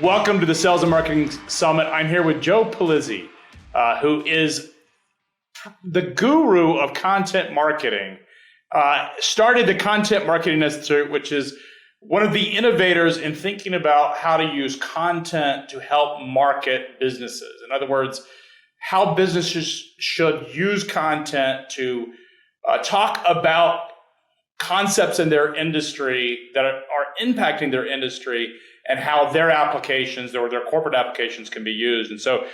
Welcome to the Sales and Marketing Summit. I'm here with Joe Pullizzi, who is the guru of content marketing. Started the Content Marketing Institute, which is one of the innovators in thinking about how to use content to help market businesses. In other words, how businesses should use content to talk about concepts in their industry that are impacting their industry and how their applications or their corporate applications can be used. And so,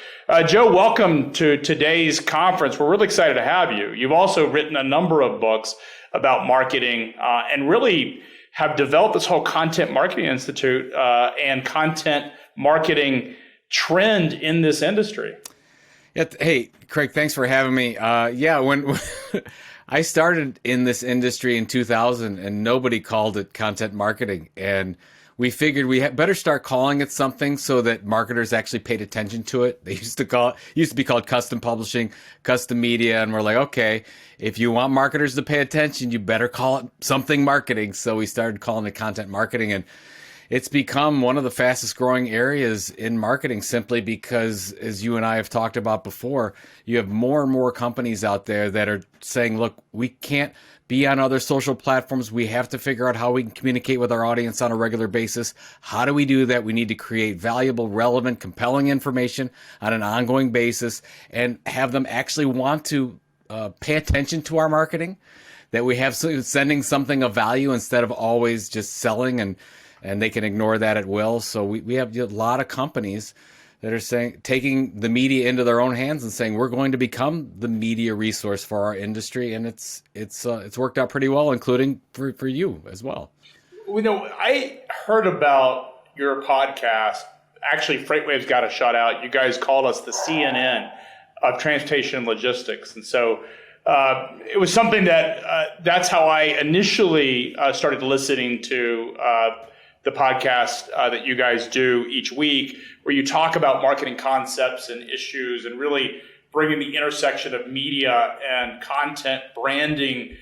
Joe, welcome to today's conference. We're really excited to have you. You've also written a number of books about marketing and really have developed this whole Content Marketing Institute and content marketing trend in this industry. Yeah, hey, Craig, thanks for having me. When I started in this industry in 2000 and nobody called it content marketing. And we figured we had better start calling it something so that marketers actually paid attention to it. They used to be called custom publishing, custom media. And we're like, okay, if you want marketers to pay attention, you better call it something marketing. So we started calling it content marketing. And it's become one of the fastest growing areas in marketing simply because, as you and I have talked about before, you have more and more companies out there that are saying, look, we can't be on other social platforms. We have to figure out how we can communicate with our audience on a regular basis. How do we do that? We need to create valuable, relevant, compelling information on an ongoing basis and have them actually want to pay attention to our marketing, that we have sending something of value instead of always just selling and they can ignore that at will. So we have a lot of companies that are saying, taking the media into their own hands and saying, we're going to become the media resource for our industry. And it's worked out pretty well, including for you as well. You know, I heard about your podcast. Actually, FreightWaves got a shout out. You guys called us the CNN of transportation and logistics. And so it was something that that's how I initially started listening to the podcast that you guys do each week, where you talk about marketing concepts and issues and really bringing the intersection of media and content branding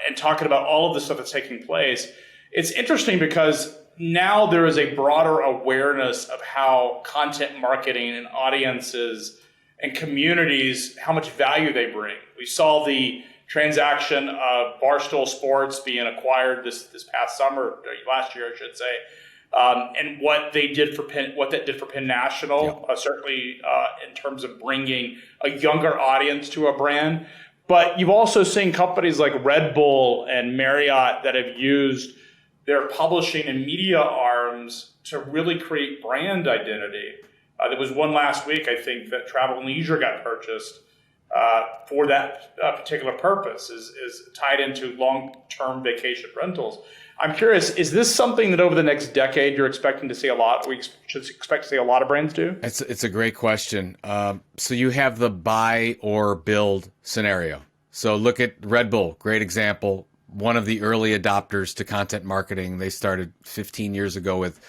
and talking about all of the stuff that's taking place. It's interesting because now there is a broader awareness of how content marketing and audiences and communities, how much value they bring. We saw the transaction of Barstool Sports being acquired this past summer, last year, I should say, and what that did for Penn National, certainly in terms of bringing a younger audience to a brand. But you've also seen companies like Red Bull and Marriott that have used their publishing and media arms to really create brand identity. There was one last week, I think, that Travel and Leisure got purchased for that particular purpose, is tied into long-term vacation rentals. I'm curious, is this something that over the next decade you're expecting to see a lot? We should expect to see a lot of brands do? It's a great question. So you have the buy or build scenario. So look at Red Bull, great example. One of the early adopters to content marketing. They started 15 years ago with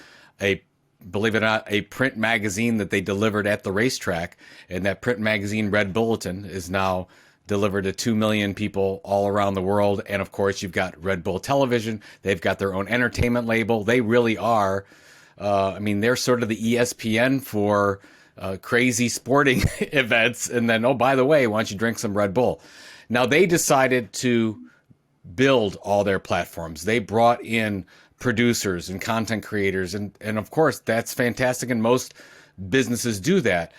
believe it or not, a print magazine that they delivered at the racetrack. And that print magazine, Red Bulletin, is now delivered to 2 million people all around the world. And of course, you've got Red Bull Television. They've got their own entertainment label. They really are, they're sort of the ESPN for crazy sporting events. And then, oh, by the way, why don't you drink some Red Bull? Now, they decided to build all their platforms. They brought in producers and content creators. And of course, that's fantastic. And most businesses do that.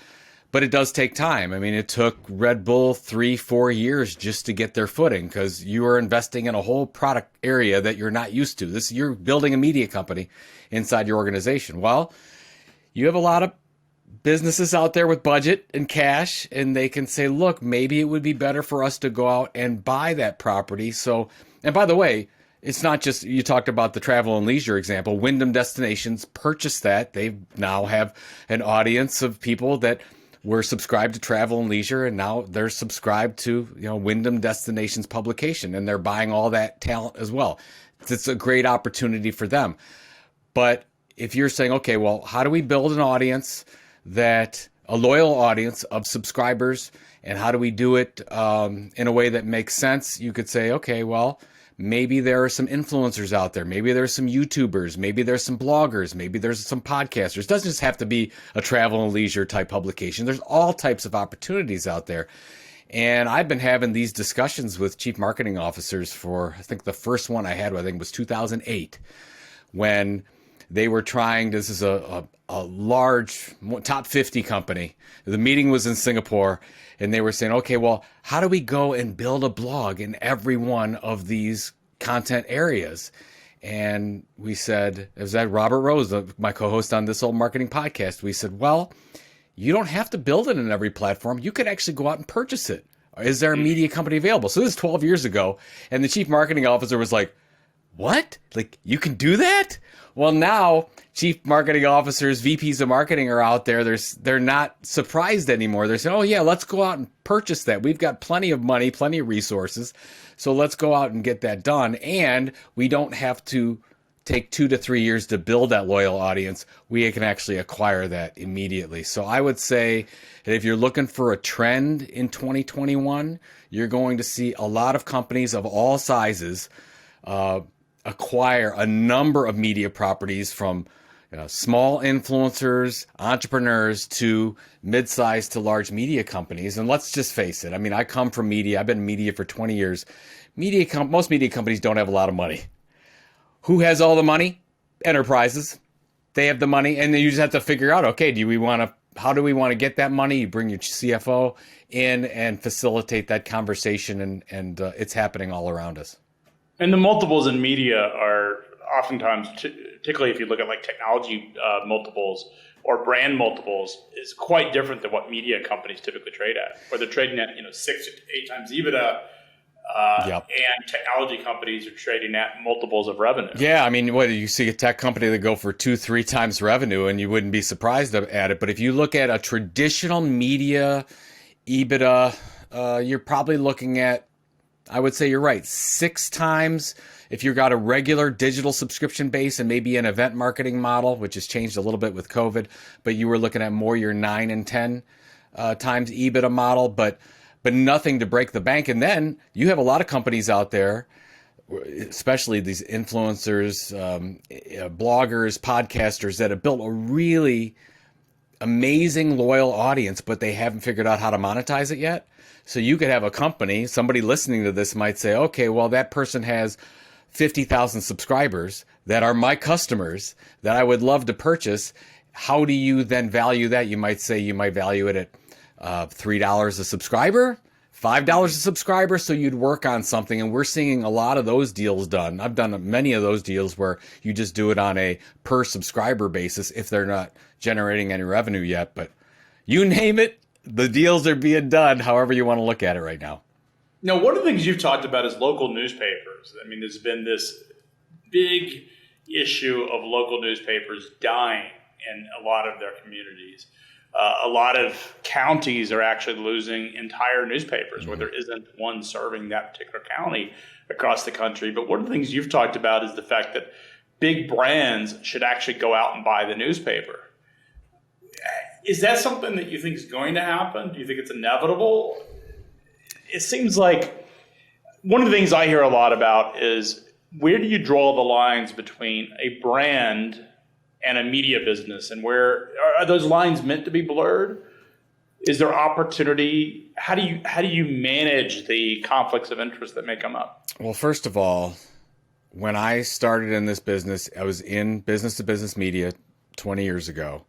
But it does take time. I mean, it took Red Bull 3-4 years just to get their footing because you are investing in a whole product area that you're not used to. You're building a media company inside your organization. Well, you have a lot of businesses out there with budget and cash, and they can say, look, maybe it would be better for us to go out and buy that property. So, and by the way, it's not just, you talked about the Travel and Leisure example. Wyndham Destinations purchased that. They now have an audience of people that were subscribed to Travel and Leisure, and now they're subscribed to Wyndham Destinations publication, and they're buying all that talent as well. It's a great opportunity for them. But if you're saying, okay, well, how do we build an audience a loyal audience of subscribers, and how do we do it in a way that makes sense? You could say, okay, well, maybe there are some influencers out there. Maybe there's some YouTubers. Maybe there's some bloggers. Maybe there's some podcasters. It doesn't just have to be a travel and leisure type publication. There's all types of opportunities out there. And I've been having these discussions with chief marketing officers for, I think the first one I had, I think was 2008, when they were trying, this is a large top 50 company. The meeting was in Singapore, and they were saying, okay, well, how do we go and build a blog in every one of these content areas? And we said, it was that Robert Rose, my co-host on This Old Marketing Podcast, we said, well, you don't have to build it in every platform. You could actually go out and purchase it. Is there a media company available? So this is 12 years ago, and the chief marketing officer was like, what? Like, you can do that? Well, now chief marketing officers, VPs of marketing are out there. They're not surprised anymore. They're saying, oh, yeah, let's go out and purchase that. We've got plenty of money, plenty of resources. So let's go out and get that done. And we don't have to take 2 to 3 years to build that loyal audience. We can actually acquire that immediately. So I would say that if you're looking for a trend in 2021, you're going to see a lot of companies of all sizes acquire a number of media properties, from small influencers, entrepreneurs, to mid-sized to large media companies. And let's just face it. I mean, I come from media. I've been in media for 20 years. Most media companies don't have a lot of money. Who has all the money? Enterprises. They have the money, and then you just have to figure out, okay, how do we want to get that money? You bring your CFO in and facilitate that conversation, and it's happening all around us. And the multiples in media are oftentimes, particularly if you look at like technology multiples or brand multiples, is quite different than what media companies typically trade at, where they're trading at 6 to 8 times EBITDA. Yep. And technology companies are trading at multiples of revenue. Yeah, I mean, what you see a tech company that go for 2-3 times revenue, and you wouldn't be surprised at it. But if you look at a traditional media EBITDA, you're probably looking at, I would say you're right, 6 times. If you've got a regular digital subscription base and maybe an event marketing model, which has changed a little bit with COVID, but you were looking at more your 9 and 10 times EBITDA model, but nothing to break the bank. And then you have a lot of companies out there, especially these influencers, bloggers, podcasters, that have built a really amazing loyal audience, but they haven't figured out how to monetize it yet. So you could have a company, somebody listening to this might say, okay, well, that person has 50,000 subscribers that are my customers that I would love to purchase. How do you then value that? You might say you might value it at $3 a subscriber, $5 a subscriber. So you'd work on something, and we're seeing a lot of those deals done. I've done many of those deals where you just do it on a per subscriber basis if they're not generating any revenue yet. But you name it, the deals are being done however you want to look at it right now. Now, one of the things you've talked about is local newspapers. I mean, there's been this big issue of local newspapers dying in a lot of their communities. A lot of counties are actually losing entire newspapers where there isn't one serving that particular county across the country. But one of the things you've talked about is the fact that big brands should actually go out and buy the newspaper. Is that something that you think is going to happen? Do you think it's inevitable? It seems like one of the things I hear a lot about is, where do you draw the lines between a brand and a media business, and where are those lines meant to be blurred? Is there opportunity? How do you manage the conflicts of interest that may come up? Well, first of all, when I started in this business, I was in business to business media 20 years ago,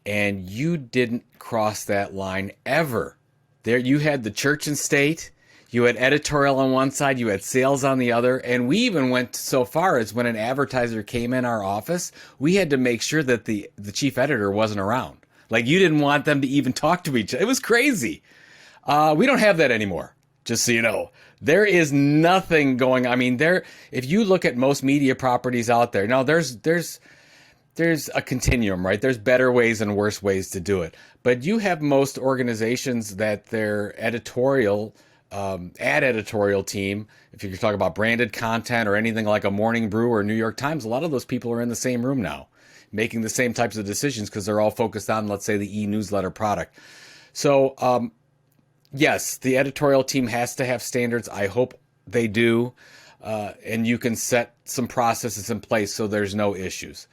and you didn't cross that line ever. There you had the church and state, you had editorial on one side, you had sales on the other, and we even went so far as when an advertiser came in our office, we had to make sure that the chief editor wasn't around. Like, you didn't want them to even talk to each other. It was crazy. We don't have that anymore, just so you know. There is nothing going. I mean, if you look at most media properties out there, now there's a continuum, right? There's better ways and worse ways to do it. But you have most organizations that their editorial team, if you're talking about branded content or anything like a Morning Brew or New York Times, a lot of those people are in the same room now, making the same types of decisions because they're all focused on, let's say, the e-newsletter product. So, yes, the editorial team has to have standards. I hope they do. and you can set some processes in place so there's no issues.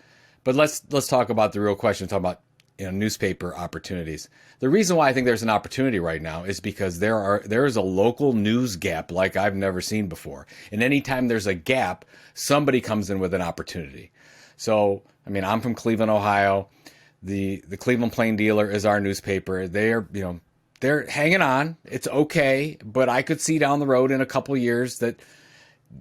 But let's talk about the real question. Talk about newspaper opportunities. The reason why I think there's an opportunity right now is because there is a local news gap like I've never seen before. And anytime there's a gap, somebody comes in with an opportunity. So, I mean, I'm from Cleveland, Ohio. The Cleveland Plain Dealer is our newspaper. They're hanging on. It's okay, but I could see down the road in a couple years that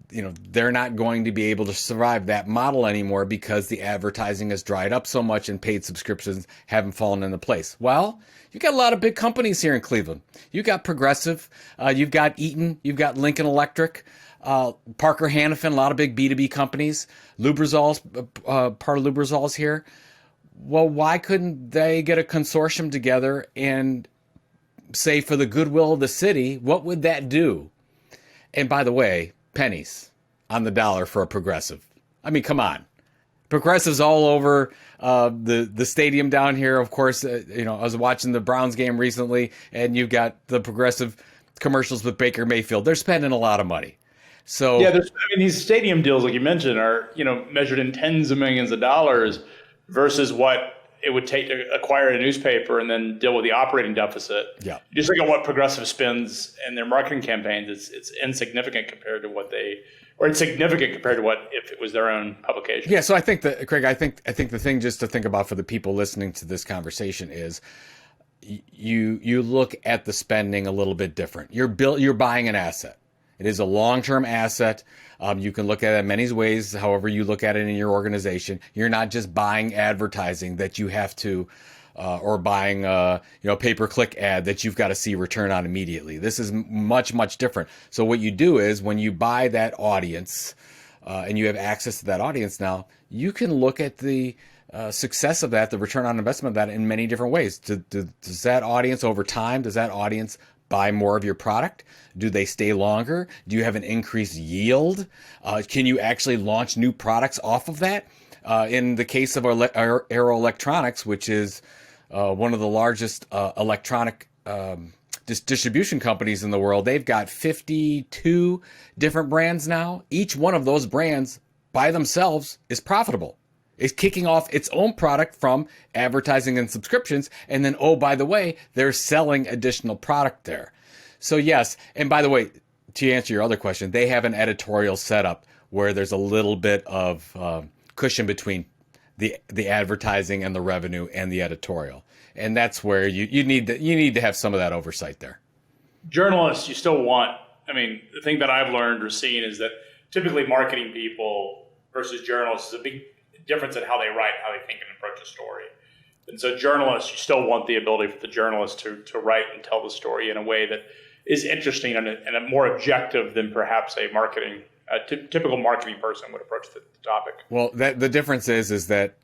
they're not going to be able to survive that model anymore because the advertising has dried up so much and paid subscriptions haven't fallen into place. Well, you've got a lot of big companies here in Cleveland. You've got Progressive, you've got Eaton, you've got Lincoln Electric, Parker Hannifin, a lot of big B2B companies. Lubrizol's, part of Lubrizol's here. Well, why couldn't they get a consortium together and say, for the goodwill of the city, what would that do? And by the way, pennies on the dollar for a Progressive. I mean, come on. Progressive's all over the stadium down here. Of course, I was watching the Browns game recently, and you've got the Progressive commercials with Baker Mayfield. They're spending a lot of money. So yeah, these stadium deals, like you mentioned, are measured in tens of millions of dollars versus what it would take to acquire a newspaper and then deal with the operating deficit. Yeah. You just look at what Progressive spends in their marketing campaigns, it's insignificant compared to it's significant compared to what if it was their own publication. Yeah, so I think that, Craig, I think the thing just to think about for the people listening to this conversation is you look at the spending a little bit different. You're buying an asset. It is a long-term asset. You can look at it in many ways, however you look at it in your organization. You're not just buying advertising that you have to, or buying a pay-per-click ad that you've got to see return on immediately. This is much, much different. So what you do is when you buy that audience, and you have access to that audience now, you can look at the success of that, the return on investment of that in many different ways. Does that audience over time, does that audience buy more of your product? Do they stay longer? Do you have an increased yield? Can you actually launch new products off of that? In the case of Arrow Electronics, which is one of the largest electronic distribution companies in the world, they've got 52 different brands now. Each one of those brands by themselves is profitable. It's kicking off its own product from advertising and subscriptions. And then, oh, by the way, they're selling additional product there. So yes, and by the way, to answer your other question, they have an editorial setup where there's a little bit of cushion between the advertising and the revenue and the editorial. And that's where you need to have some of that oversight there. Journalists, you still want, the thing that I've learned or seen is that typically marketing people versus journalists is a big difference in how they write, how they think and approach a story. And so journalists, you still want the ability for the journalist to write and tell the story in a way that is interesting and a more objective than perhaps a typical marketing person would approach the topic. Well, the difference is that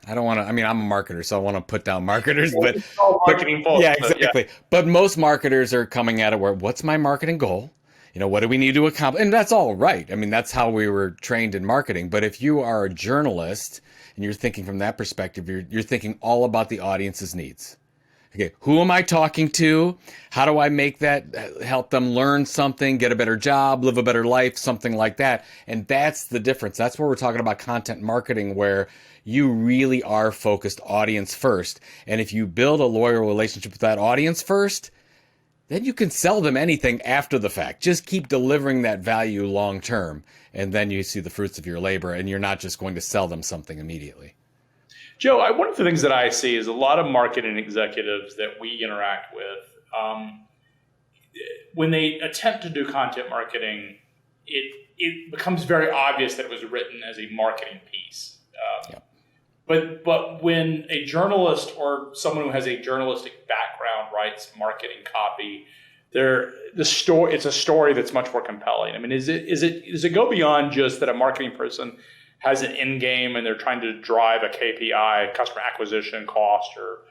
I don't want to, I'm a marketer, so I want to put down marketers, but marketing folks. Yeah, exactly. But most marketers are coming at it where, what's my marketing goal? What do we need to accomplish? And that's all right. That's how we were trained in marketing. But if you are a journalist and you're thinking from that perspective, you're thinking all about the audience's needs. Okay, who am I talking to? How do I make that, help them learn something, get a better job, live a better life, something like that? And that's the difference. That's where we're talking about content marketing, where you really are focused audience first. And if you build a loyal relationship with that audience first, then you can sell them anything after the fact. Just keep delivering that value long term, and then you see the fruits of your labor, and you're not just going to sell them something immediately. Joe, one of the things that I see is a lot of marketing executives that we interact with, when they attempt to do content marketing, it becomes very obvious that it was written as a marketing piece. But when a journalist or someone who has a journalistic background writes marketing copy, it's a story that's much more compelling. Does it go beyond just that a marketing person has an end game and they're trying to drive a KPI, customer acquisition cost, or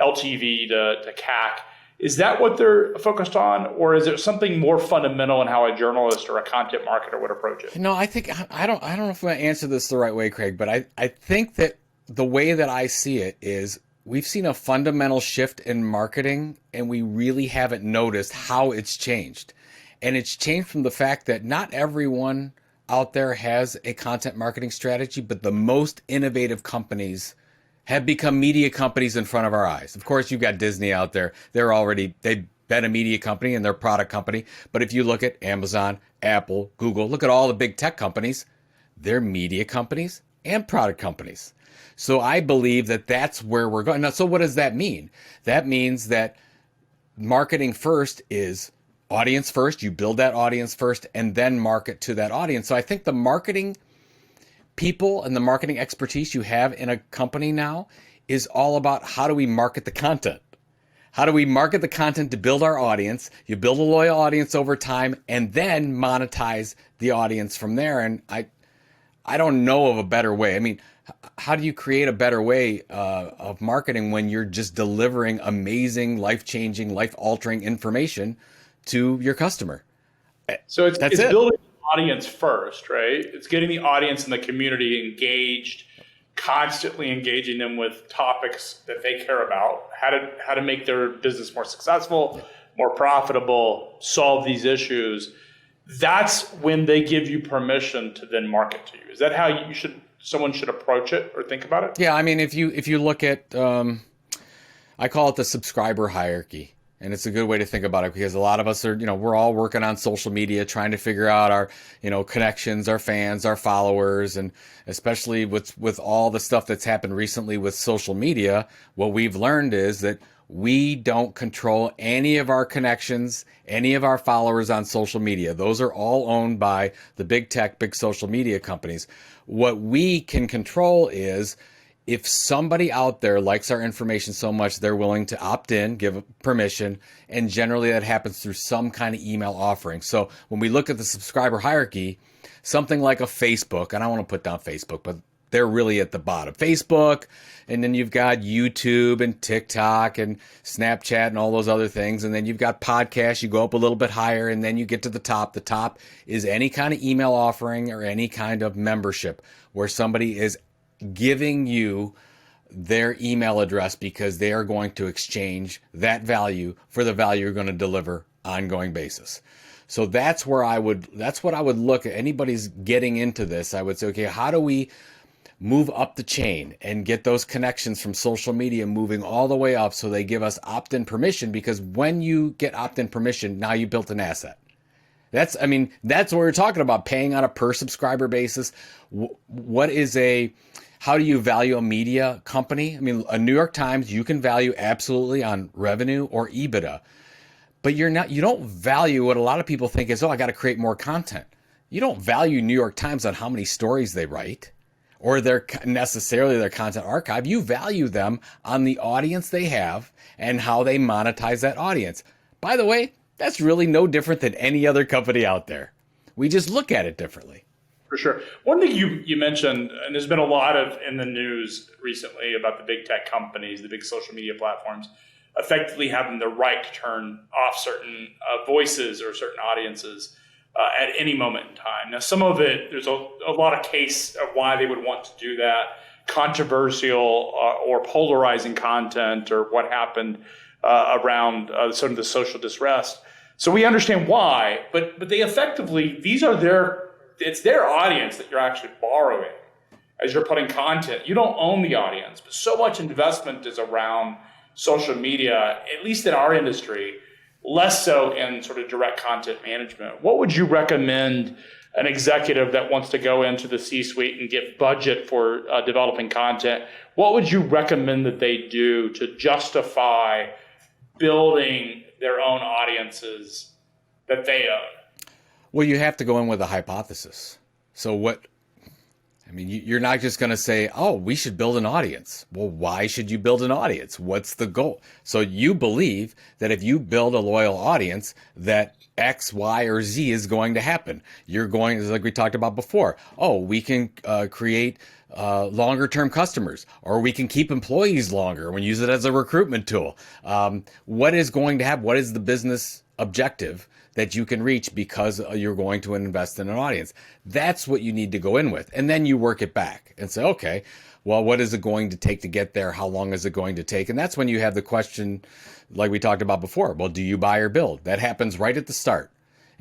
LTV to CAC? Is that what they're focused on, or is there something more fundamental in how a journalist or a content marketer would approach it? No, I don't know if I'm going to answer this the right way, Craig, but I think that the way that I see it is we've seen a fundamental shift in marketing, and we really haven't noticed how it's changed. And it's changed from the fact that not everyone out there has a content marketing strategy, but the most innovative companies have become media companies in front of our eyes. Of course, you've got Disney out there. They've been a media company and they're a product company. But if you look at Amazon, Apple, Google, look at all the big tech companies, they're media companies and product companies. So I believe that that's where we're going. Now, so what does that mean? That means that marketing first is audience first. You build that audience first and then market to that audience. So I think the marketing people and the marketing expertise you have in a company now is all about how do we market the content? How do we market the content to build our audience? You build a loyal audience over time and then monetize the audience from there. And I don't know of a better way. I mean, how do you create a better way of marketing when you're just delivering amazing, life-changing, life-altering information to your customer? So it's That's it. building the audience first, right? It's getting the audience and the community engaged, constantly engaging them with topics that they care about, how to make their business more successful, more profitable, solve these issues. That's when they give you permission to then market to you. Is that how someone should approach it or think about it? Yeah, I mean, if you look at, I call it the subscriber hierarchy. And it's a good way to think about it because a lot of us are, we're all working on social media, trying to figure out our, connections, our fans, our followers. And especially with all the stuff that's happened recently with social media, what we've learned is that we don't control any of our connections, any of our followers on social media. Those are all owned by the big tech, big social media companies. What we can control is if somebody out there likes our information so much, they're willing to opt in, give permission, and generally that happens through some kind of email offering. So when we look at the subscriber hierarchy, something like a Facebook, and I don't want to put down Facebook, but they're really at the bottom. Facebook, and then you've got YouTube and TikTok and Snapchat and all those other things. And then you've got podcasts. You go up a little bit higher and then you get to the top. The top is any kind of email offering or any kind of membership where somebody is giving you their email address because they are going to exchange that value for the value you're going to deliver ongoing basis. So that's what I would look at. Anybody's getting into this, I would say, okay, how do we move up the chain and get those connections from social media moving all the way up so they give us opt-in permission? Because when you get opt-in permission, now you built an asset. That's what we're talking about, paying on a per subscriber basis. How do you value a media company? I mean, a New York Times, you can value absolutely on revenue or EBITDA, but you don't value what a lot of people think is, I got to create more content. You don't value New York Times on how many stories they write or necessarily their content archive. You value them on the audience they have and how they monetize that audience. By the way, that's really no different than any other company out there. We just look at it differently. For sure. One thing you mentioned, and there's been a lot in the news recently about the big tech companies, the big social media platforms, effectively having the right to turn off certain voices or certain audiences at any moment in time. Now, some of it, there's a lot of case of why they would want to do that, controversial or polarizing content or what happened around sort of the social distress. So we understand why, but they effectively, it's their audience that you're actually borrowing as you're putting content. You don't own the audience, but so much investment is around social media, at least in our industry, less so in sort of direct content management. What would you recommend an executive that wants to go into the C-suite and get budget for developing content? What would you recommend that they do to justify building their own audiences that they own? Well, you have to go in with a hypothesis. So you're not just going to say, we should build an audience. Well, why should you build an audience? What's the goal? So you believe that if you build a loyal audience, that X, Y, or Z is going to happen. You're going, like we talked about before, we can create longer term customers, or we can keep employees longer and we use it as a recruitment tool. What is going to happen? What is the business objective that you can reach because you're going to invest in an audience? That's what you need to go in with. And then you work it back and say, okay, well, what is it going to take to get there? How long is it going to take? And that's when you have the question, like we talked about before, well, do you buy or build? That happens right at the start.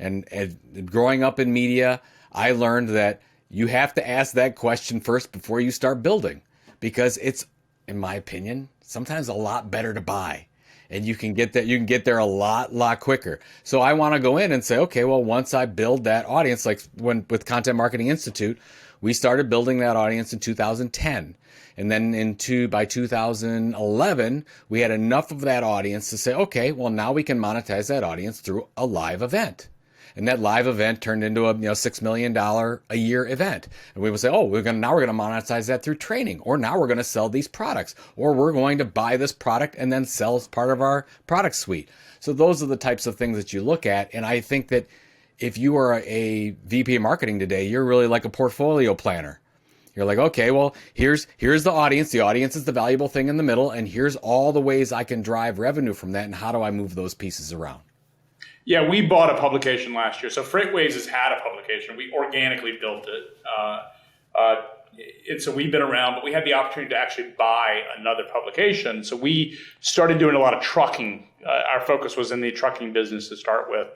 And growing up in media, I learned that you have to ask that question first before you start building, because it's, in my opinion, sometimes a lot better to buy. And you can get there a lot quicker. So I want to go in and say, okay, well, once I build that audience, like when with Content Marketing Institute, we started building that audience in 2010. And then by 2011, we had enough of that audience to say, okay, well, now we can monetize that audience through a live event. And that live event turned into a $6 million a year event. And we would say, oh, now we're going to monetize that through training, or now we're going to sell these products, or we're going to buy this product and then sell as part of our product suite. So those are the types of things that you look at. And I think that if you are a VP of marketing today, you're really like a portfolio planner. You're like, okay, well, here's the audience. The audience is the valuable thing in the middle. And here's all the ways I can drive revenue from that. And how do I move those pieces around? Yeah, we bought a publication last year. So FreightWaves has had a publication. We organically built it. And so we've been around, but we had the opportunity to actually buy another publication. So we started doing a lot of trucking. Our focus was in the trucking business to start with.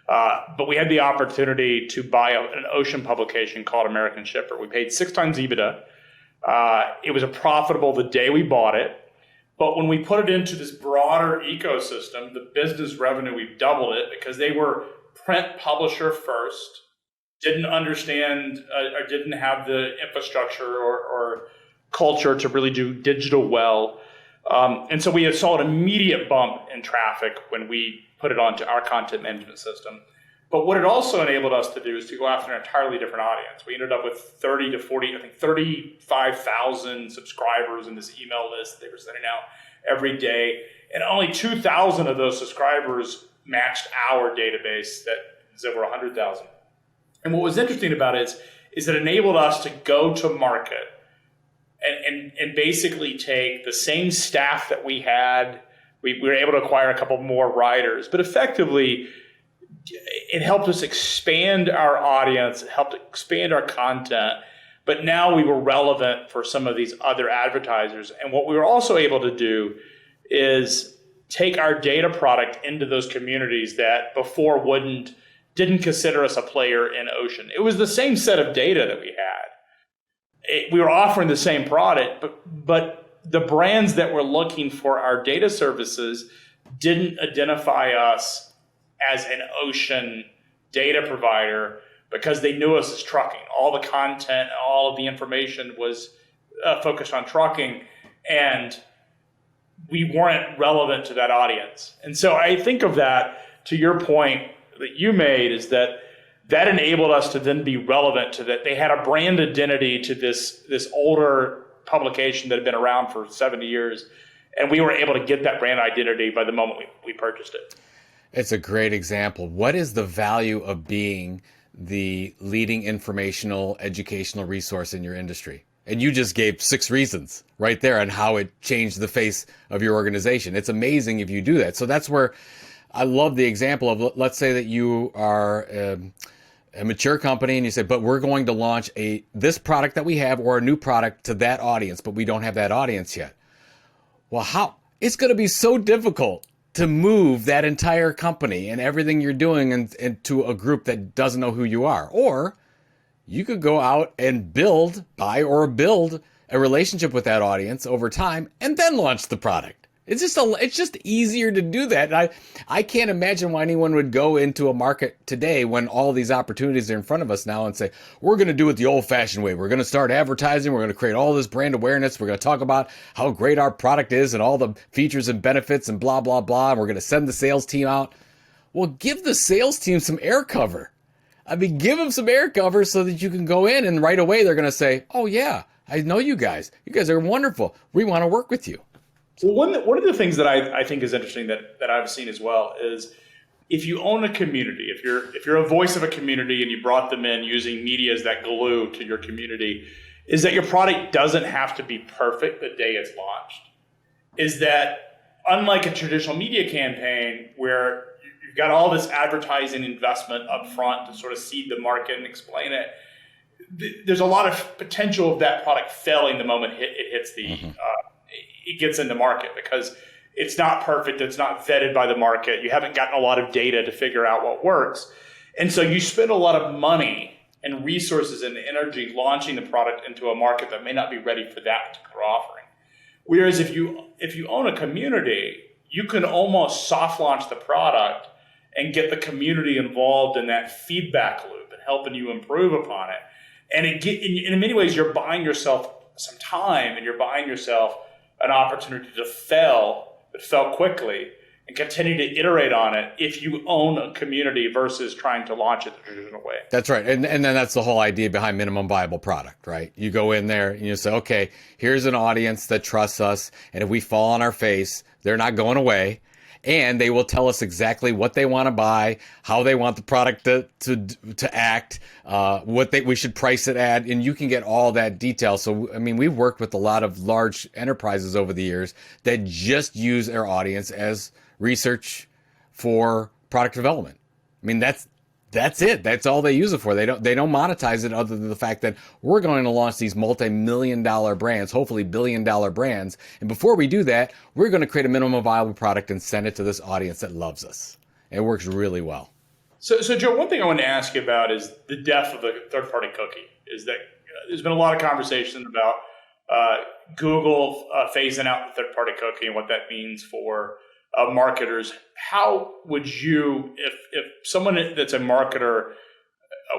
But we had the opportunity to buy an ocean publication called American Shipper. We paid 6 times EBITDA. It was profitable the day we bought it. But when we put it into this broader ecosystem, the business revenue, we've doubled it because they were print publisher first, didn't understand or didn't have the infrastructure or culture to really do digital well. And so we saw an immediate bump in traffic when we put it onto our content management system. But what it also enabled us to do is to go after an entirely different audience. We ended up with 30 to 40, I think 35,000 subscribers in this email list they were sending out every day. And only 2,000 of those subscribers matched our database that is over 100,000. And what was interesting about it is it enabled us to go to market and basically take the same staff that we had. We were able to acquire a couple more writers, but effectively, it helped us expand our audience, it helped expand our content, but now we were relevant for some of these other advertisers. And what we were also able to do is take our data product into those communities that before didn't consider us a player in ocean. It was the same set of data that we had. We were offering the same product, but the brands that were looking for our data services didn't identify us as an ocean data provider because they knew us as trucking. All the content, all of the information was focused on trucking, and we weren't relevant to that audience. And so I think of that, to your point that you made, is that enabled us to then be relevant to that. They had a brand identity to this older publication that had been around for 70 years, and we were able to get that brand identity by the moment we purchased it. It's a great example. What is the value of being the leading informational, educational resource in your industry? And you just gave 6 reasons right there on how it changed the face of your organization. It's amazing if you do that. So that's where I love the example of, let's say that you are a mature company and you say, but we're going to launch this product that we have or a new product to that audience, but we don't have that audience yet. Well, how? It's going to be so difficult to move that entire company and everything you're doing into a group that doesn't know who you are. Or you could go out and buy a relationship with that audience over time and then launch the product. It's just easier to do that. And I can't imagine why anyone would go into a market today when all these opportunities are in front of us now and say, we're going to do it the old fashioned way. We're going to start advertising. We're going to create all this brand awareness. We're going to talk about how great our product is and all the features and benefits and blah, blah, blah. And we're going to send the sales team out. Well, give the sales team some air cover. I mean, give them some air cover so that you can go in and right away they're going to say, oh yeah, I know you guys. You guys are wonderful. We want to work with you. Well, one of the things that I think is interesting that I've seen as well is if you own a community, if you're a voice of a community and you brought them in using media as that glue to your community, is that your product doesn't have to be perfect the day it's launched. Is that unlike a traditional media campaign where you've got all this advertising investment up front to sort of seed the market and explain it, there's a lot of potential of that product failing the moment it hits it gets into market because it's not perfect. It's not vetted by the market. You haven't gotten a lot of data to figure out what works. And so you spend a lot of money and resources and energy launching the product into a market that may not be ready for that particular offering. Whereas if you own a community, you can almost soft launch the product and get the community involved in that feedback loop and helping you improve upon it. And in many ways, you're buying yourself some time, and you're buying yourself an opportunity to fail, but fail quickly, and continue to iterate on it if you own a community versus trying to launch it the traditional way. That's right. And then that's the whole idea behind minimum viable product, right? You go in there and you say, okay, here's an audience that trusts us. And if we fall on our face, they're not going away. And they will tell us exactly what they want to buy, how they want the product to act, what we should price it at, and you can get all that detail. So, I mean, we've worked with a lot of large enterprises over the years that just use their audience as research for product development. I mean, that's it. That's all they use it for. They don't monetize it other than the fact that we're going to launch these multi-million-dollar brands, hopefully billion-dollar brands. And before we do that, we're going to create a minimum viable product and send it to this audience that loves us. It works really well. So Joe, one thing I wanted to ask you about is the death of the third-party cookie. Is that there's been a lot of conversation about Google phasing out the third-party cookie and what that means for marketers. How would you, if someone that's a marketer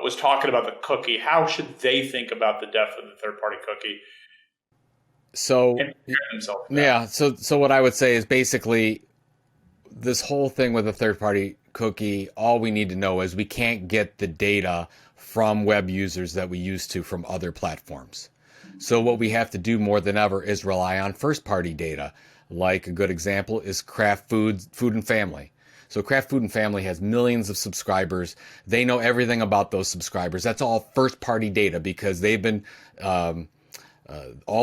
was talking about the cookie, how should they think about the death of the third-party cookie? So what I would say is basically this whole thing with a third-party cookie, all we need to know is we can't get the data from web users that we used to from other platforms. So what we have to do more than ever is rely on first-party data. Like a good example is Kraft Food and Family. So Kraft Food and Family has millions of subscribers. They know everything about those subscribers. That's all first-party data because they've been, all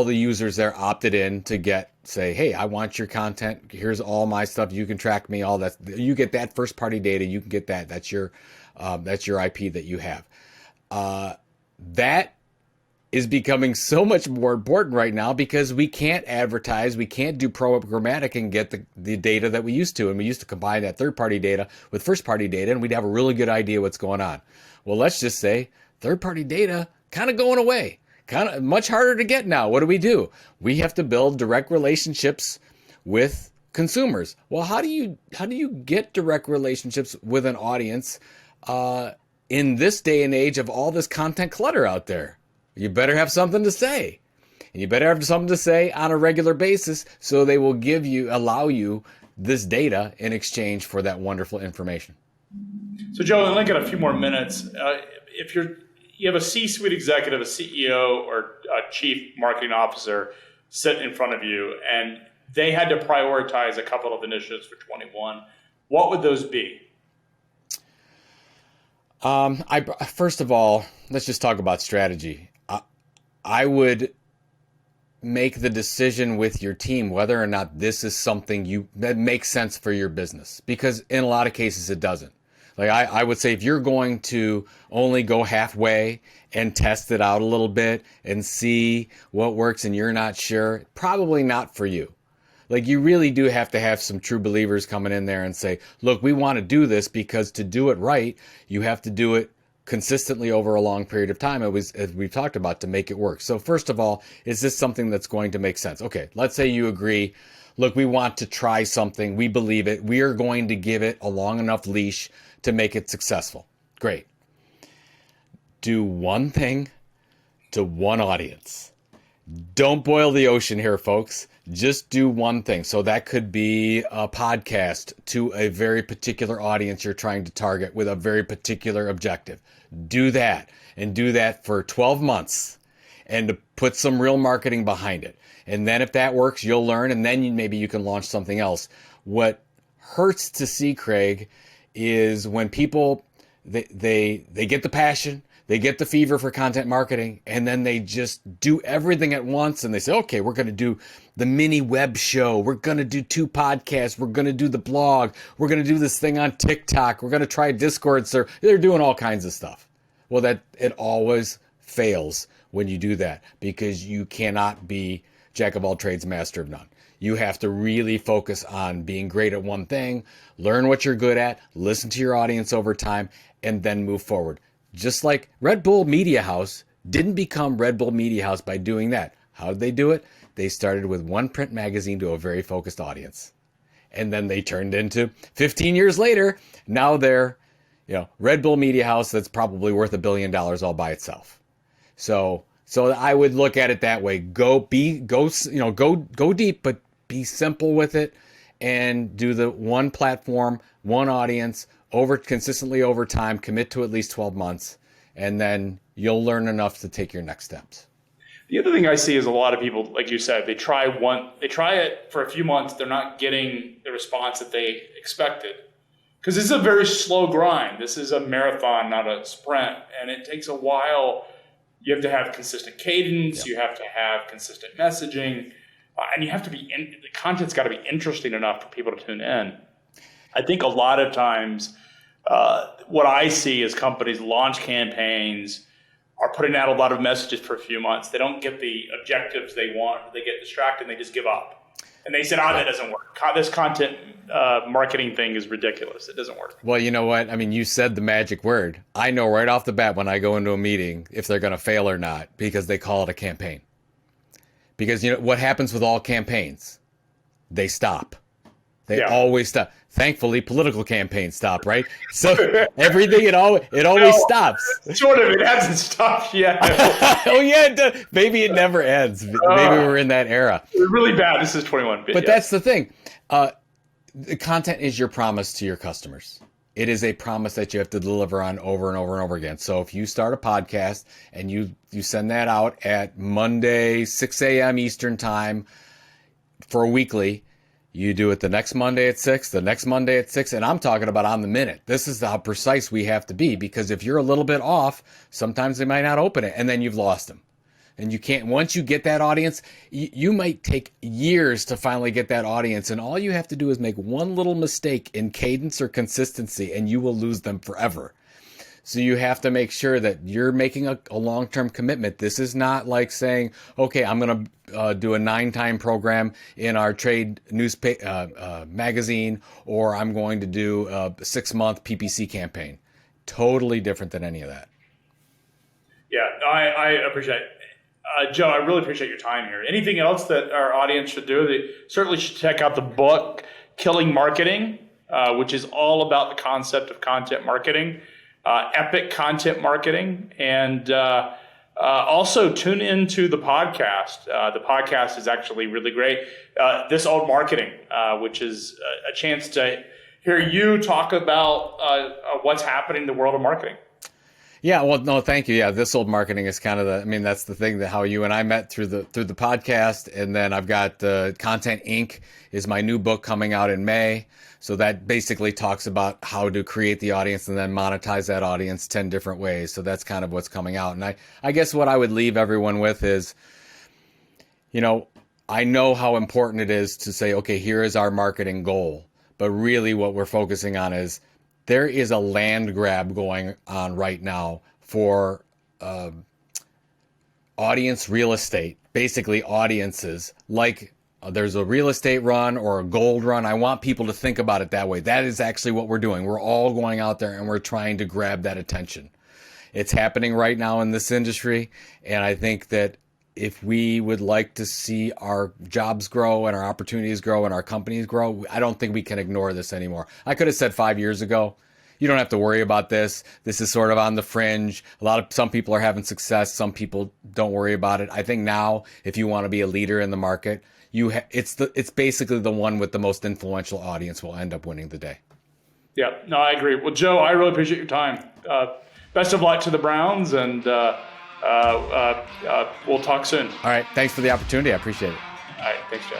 the users there opted in to say, hey, I want your content. Here's all my stuff. You can track me, all that. You get that first-party data. You can get that. That's your IP that you have. That is becoming so much more important right now because we can't advertise, we can't do programmatic and get the data that we used to. And we used to combine that third-party data with first-party data, and we'd have a really good idea what's going on. Well, let's just say third-party data kind of going away, kind of much harder to get now. What do? We have to build direct relationships with consumers. Well, how do you get direct relationships with an audience in this day and age of all this content clutter out there? You better have something to say. And you better have something to say on a regular basis so they will allow you this data in exchange for that wonderful information. So Joe, I'd like to get a few more minutes. If you have a C-suite executive, a CEO or a chief marketing officer sitting in front of you, and they had to prioritize a couple of initiatives for 21, what would those be? First of all, let's just talk about strategy. I would make the decision with your team whether or not this is something that makes sense for your business, because in a lot of cases it doesn't. Like I would say if you're going to only go halfway and test it out a little bit and see what works and you're not sure, probably not for you. Like you really do have to have some true believers coming in there and say, look, we want to do this because to do it right, you have to do it consistently over a long period of time, as we've talked about, to make it work. So first of all, is this something that's going to make sense? Okay, let's say you agree, look, we want to try something, we believe it, we are going to give it a long enough leash to make it successful. Great. Do one thing to one audience. Don't boil the ocean here, folks. Just do one thing. So that could be a podcast to a very particular audience you're trying to target with a very particular objective. Do that, and do that for 12 months and to put some real marketing behind it. And then if that works, you'll learn, and then maybe you can launch something else. What hurts to see, Craig, is when people, they get the passion, they get the fever for content marketing, and then they just do everything at once. And they say, okay, we're going to do the mini web show. We're going to do 2 podcasts. We're going to do the blog. We're going to do this thing on TikTok. We're going to try Discord. So they're doing all kinds of stuff. Well, it always fails when you do that, because you cannot be jack of all trades, master of none. You have to really focus on being great at one thing, learn what you're good at, listen to your audience over time, and then move forward. Just like Red Bull Media House didn't become Red Bull Media House by doing that. How did they do it? They started with one print magazine to a very focused audience. And then they turned into 15 years later. Now they're, Red Bull Media House that's probably worth $1 billion all by itself. So I would look at it that way. Go deep, but be simple with it, and do the one platform, one audience, consistently over time. Commit to at least 12 months, and then you'll learn enough to take your next steps. The other thing I see is a lot of people, like you said, they try it for a few months. They're not getting the response that they expected, because this is a very slow grind. This is a marathon, not a sprint, and it takes a while. You have to have consistent cadence. Yep. You have to have consistent messaging, and you have to the content's got to be interesting enough for people to tune in. I think a lot of times, what I see is companies launch campaigns, are putting out a lot of messages for a few months. They don't get the objectives they want. They get distracted and they just give up. And they said, that doesn't work. This content marketing thing is ridiculous. It doesn't work. Well, you know what? I mean, you said the magic word. I know right off the bat when I go into a meeting if they're going to fail or not, because they call it a campaign. Because what happens with all campaigns? They stop. They always stop. Thankfully, political campaigns stop, right? So everything, it always stops. Sort of. It hasn't stopped yet. Oh, yeah, it does. Maybe it never ends. Maybe we're in that era. It's really bad. This is 21. But that's the thing. The content is your promise to your customers. It is a promise that you have to deliver on over and over and over again. So if you start a podcast and you send that out at Monday, 6 a.m. Eastern time for a weekly, you do it the next Monday at 6, the next Monday at 6, and I'm talking about on the minute. This is how precise we have to be, because if you're a little bit off, sometimes they might not open it, and then you've lost them. And you can't, once you get that audience, you might take years to finally get that audience, and all you have to do is make one little mistake in cadence or consistency, and you will lose them forever. So you have to make sure that you're making a long-term commitment. This is not like saying, okay, I'm going to do a 9-time program in our trade magazine, or I'm going to do a 6-month PPC campaign. Totally different than any of that. Yeah, I appreciate it. Joe, I really appreciate your time here. Anything else that our audience should do? They certainly should check out the book, Killing Marketing, which is all about the concept of content marketing. Epic content marketing, and also tune into the podcast. The podcast is actually really great. This Old Marketing, which is a chance to hear you talk about what's happening in the world of marketing. Yeah, well, no, thank you. Yeah, This Old Marketing is kind of that's the thing that how you and I met through the podcast, and then I've got Content Inc. is my new book coming out in May. So that basically talks about how to create the audience and then monetize that audience 10 different ways. So that's kind of what's coming out. And I guess what I would leave everyone with is, I know how important it is to say, okay, here is our marketing goal. But really what we're focusing on is there is a land grab going on right now for audience real estate, basically audiences like there's a real estate run or a gold run. I want people to think about it that way. That is actually what we're doing. We're all going out there and we're trying to grab that attention. It's happening right now in this industry. And I think that if we would like to see our jobs grow and our opportunities grow and our companies grow, I don't think we can ignore this anymore. I could have said 5 years ago, you don't have to worry about this. This is sort of on the fringe. Some people are having success. Some people don't worry about it. I think now, if you want to be a leader in the market, it's basically the one with the most influential audience will end up winning the day. Yeah, no, I agree. Well, Joe, I really appreciate your time. Best of luck to the Browns, and we'll talk soon. All right. Thanks for the opportunity. I appreciate it. All right. Thanks, Joe.